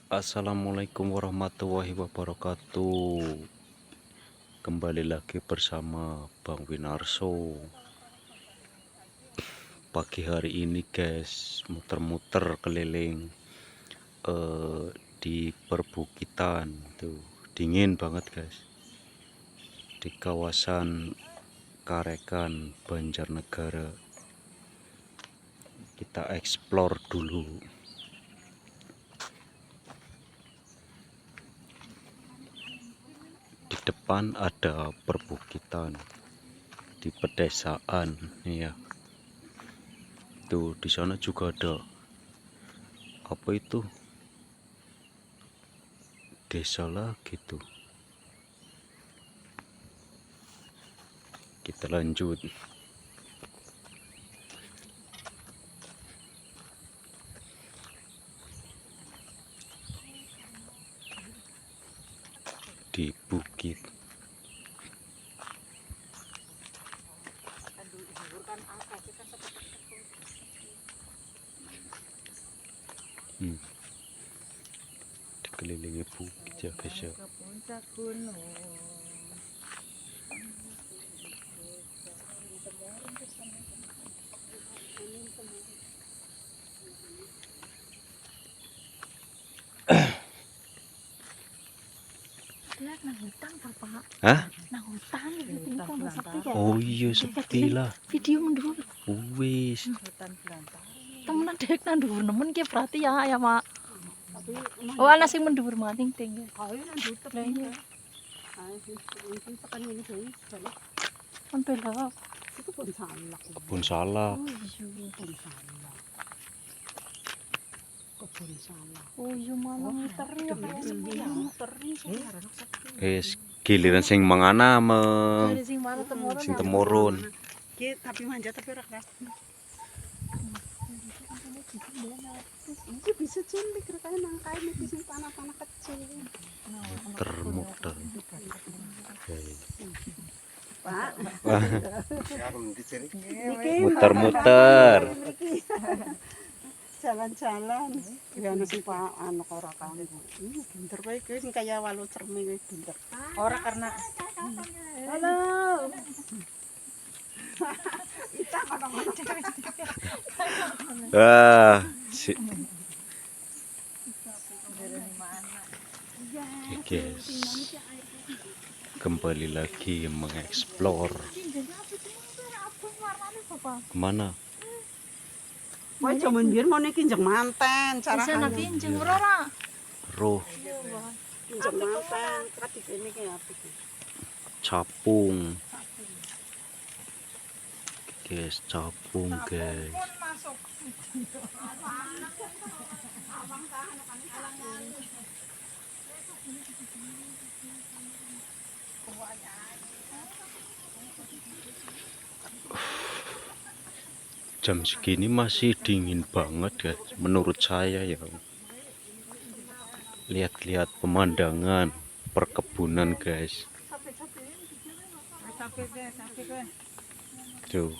Assalamualaikum warahmatullahi wabarakatuh. Kembali lagi bersama Bang Winarso. Pagi hari ini guys, muter-muter keliling di perbukitan tuh. Dingin banget guys. Di kawasan Karekan, Banjarnegara. Kita explore dulu. Di depan ada perbukitan di pedesaan ya. Tuh di sana juga ada apa itu? Desa lah gitu. Kita lanjut. Di bukit. Dikelilingi bukit ya guys ya. Nang hutan Bapak. Hah? Nang hutan itu tambah sepi kan. Oh iya sepi lah. Video mendhuwur. Wis. Hutan belantara. Temenan dek nang dhuwur nemen ki berarti ya Mak. Oh ana sing mendhuwur maning ting. Ayo nang dhuwur lah iya. Kan belok. Itu pun salah. Kebun salah. Oh iya pun salah. Kebun salah. Oh iya mana muteri ya muteri. Giliran sing mangana Sing mana temurun. sing temurun. Tapi manja tapi ora keras. Iki bisa cilik rekane nang kae iki sing tanah-tanah kecil. Muter-muter. Pak. Muter-muter. Jalan-jalan. Ya ana sing Pak anu ora kanggo. Bener wae guys sing kaya walu cermi wis bener. Ora karena halo. Kita Guys, kembali lagi mengeksplor. Kemana? Wah, jaman biyen mau niki njeng manten, cara Sana kinjeng ora. Roh njeng manten, kate kene ki apik. capung. Guys, capung guys. Jam segini masih dingin banget guys, menurut saya ya. Lihat-lihat pemandangan perkebunan guys. Tuh.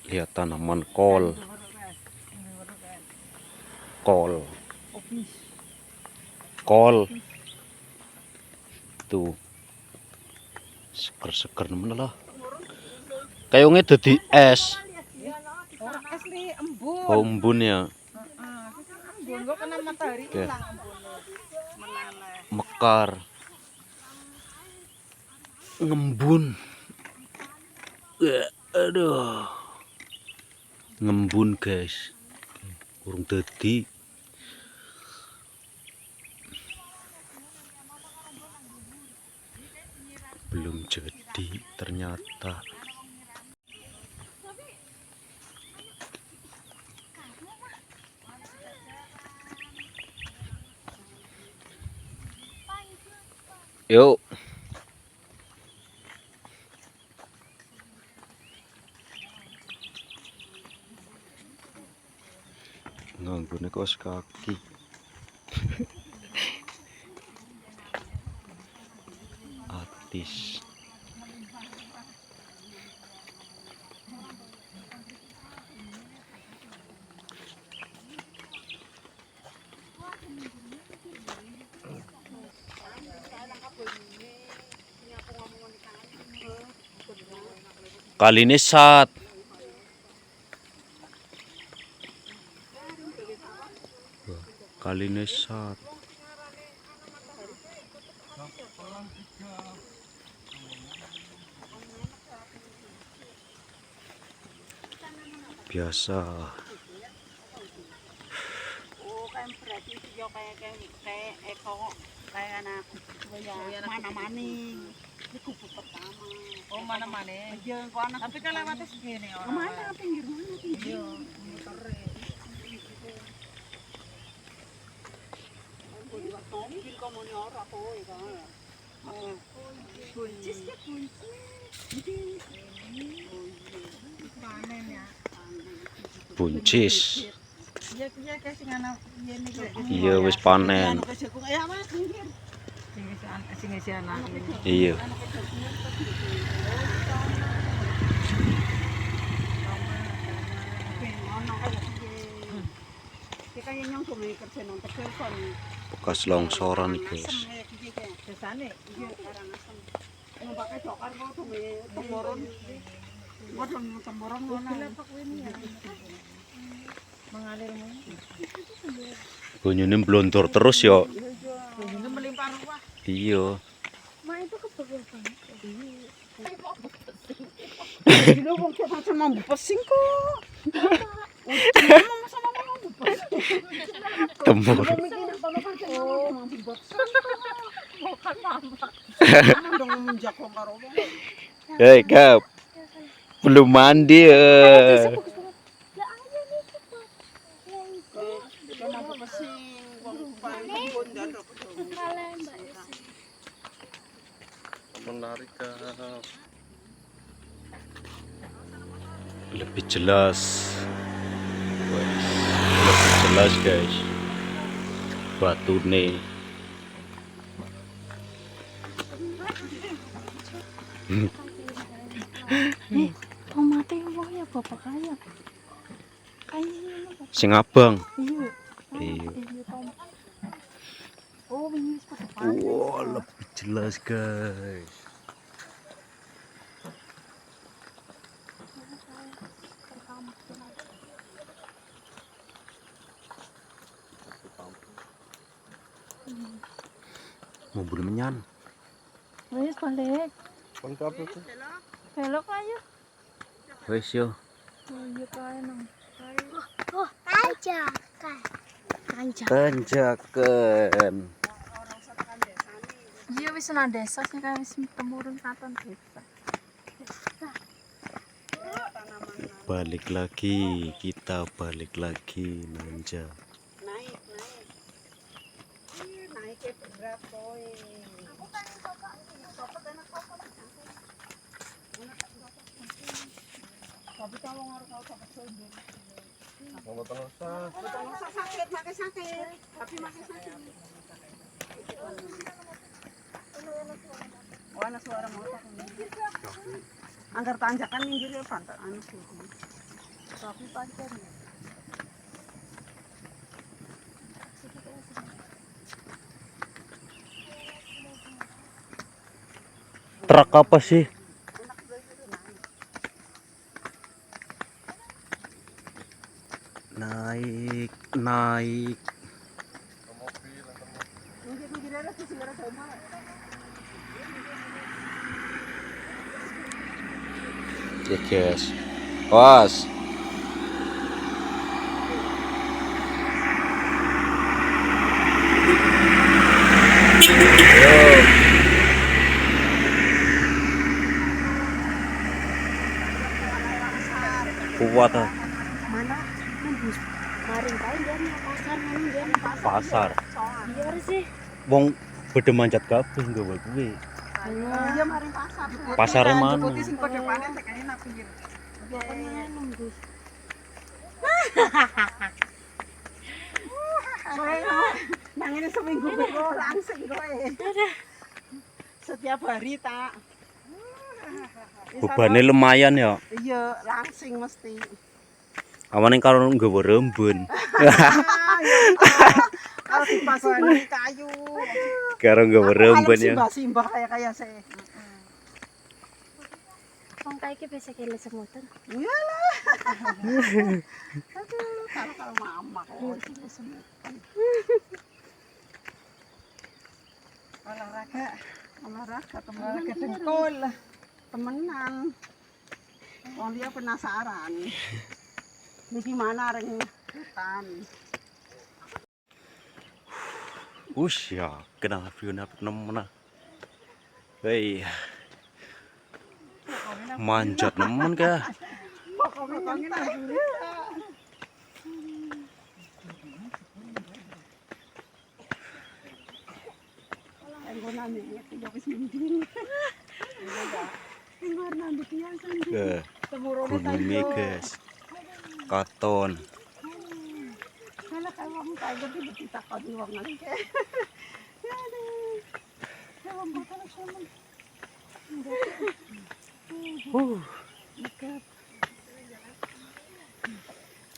Lihat tanaman kol. Kol. Tuh. Seger-seger nemen lah. Kayaknya dadi es. Ora es nih embun. Oh, embun ya. Embun kok kena matahari Oke. ilang embune. Mekar. Ngembun. Aduh. Ngembun guys. Kurang dadi. Belum jadi ternyata. Yuk. Nganggone kaos kaki. Atis. Kali ini sat. Kali ini sat. Biasa. Oh, kan berarti dia kayak eko kayak anak mana maning. Ini kubu pertama. Oh, mana mana? Iya, kok anak. Tapi kan lewatnya segini orang. Mana pinggir mana pinggir. Iya, muternya. Mobil kamu nih orang kowe kan. Buncis ya buncis. Panen ya. Buncis. Iya, iya kayak sing ana yen iki. Iya wis panen. Ya Mas, pinggir. Sing isi anak. Iya. Kayak nyong tuh kerja nang Tegal kon. Bekas longsoran nih guys. Desane Iya, karang asem. Yang pakai cokar kok tuh temurun. Modon temurun ngono. mengalir mu. Banyune blontor terus yo. Banyune melimpah ruah. Iya. Ma itu kebebel banget. Dilo wong macam mau pesing kok. Mama sama mama mau pesing. Temur. Bukan mama. Dong menjak wong karo wong. Hei, Kap. Belum mandi ya. Mau pesing wong pun jaduk. Menarik, Kap. Lebih jelas. Lebih jelas, guys. Batu nih. Tomatnya wah ya bapak kaya. Kayaknya Sing abang. iya. Iya. Oh, ini pada panen. Wah, lebih jelas, guys. Mau beli menyan. Wes balik. Lengkap itu. Belok ayo. Wes yo. Oh, iya kaya nang. Oh, tanjakan. Tanjakan. Iya wis nang desa sih kan wis temurun katon desa. Balik lagi, kita balik lagi manja. Naik. Naiknya berat kowe. Aku kan sopet enak sopet. Tapi kalau ngaruh sopet sendiri. Betul sakit, makai sakit. Tapi makai sakit. Oh, anak suara motor. Anggar tanjakan minggir ya pantai anu. Tapi pantai. Truk apa sih? Naik. Ya guys. Was. Kuat ah. Mana? Nembus. Maring kae dia pasar mana dia Pasar. biar sih. Wong beda manjat kabeh nggawa kuwi. Iya mari pasar. Pasare mana? Putih sing kode panen tekane nang pinggir. Pokoknya nembus. Nang ini seminggu bego langsing kowe. Setiap hari tak. Bebane lumayan ya. Iya, langsing mesti. Awane karo nggawa rembun. Kalau dipasang kayu. Karo nggawa rembun ya. Simbah kayak saya. Wong kae iki bisa kele semutan. Iyalah. Aduh, kalau mama kok semutan. Olahraga temenan. Dengkul. Temenan. Wong dia penasaran. Ini gimana ring hutan. Ya, kena view na nemen. Hei. Manjat nemen kah? Pokoknya nanti ya wis mending. Nanti kiasan. Gunungnya guys. Katon. Kalau wong kae gede ditakoni wong nang ke. Aduh. Ya wong bakal sama.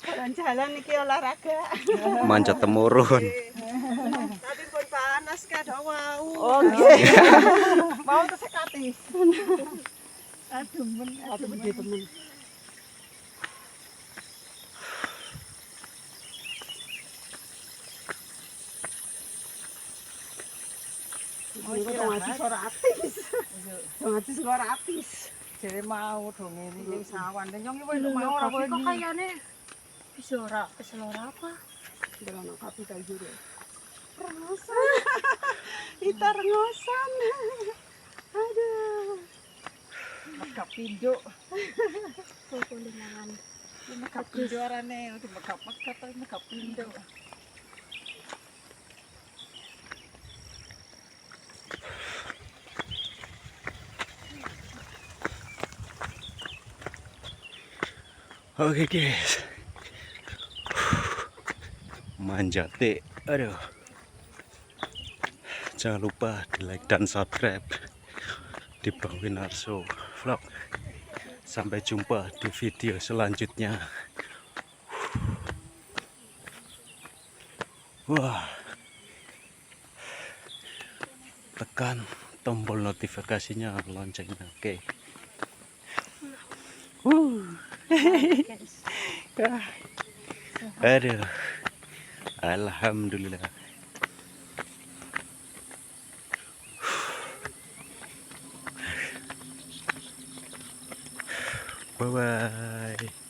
Jalan-jalan iki olahraga. Manjat temurun. Tapi pun panas kadang wau. Oh, nggih. Mau tersekati. Aduh gede temen. Ngaji suara atis. Ngaji suara atis. Jadi mau dong ini sawan. Dan nyong ini mau Tapi orang kok ini. kayaknya bisa ora apa? Dalam kapi kayak gitu. Rengosan. Kita rengosan. Aduh. Megap pinduk. Kulingan. Megap pinduk arane. Megap-megap tapi megap pinduk. Oke guys. Manjate. Aduh. Jangan lupa di like dan subscribe di Bang Winarso Vlog. Sampai jumpa di video selanjutnya. Wah. Tekan tombol notifikasinya, loncengnya. Oke. Aduh. Alhamdulillah. Bye bye.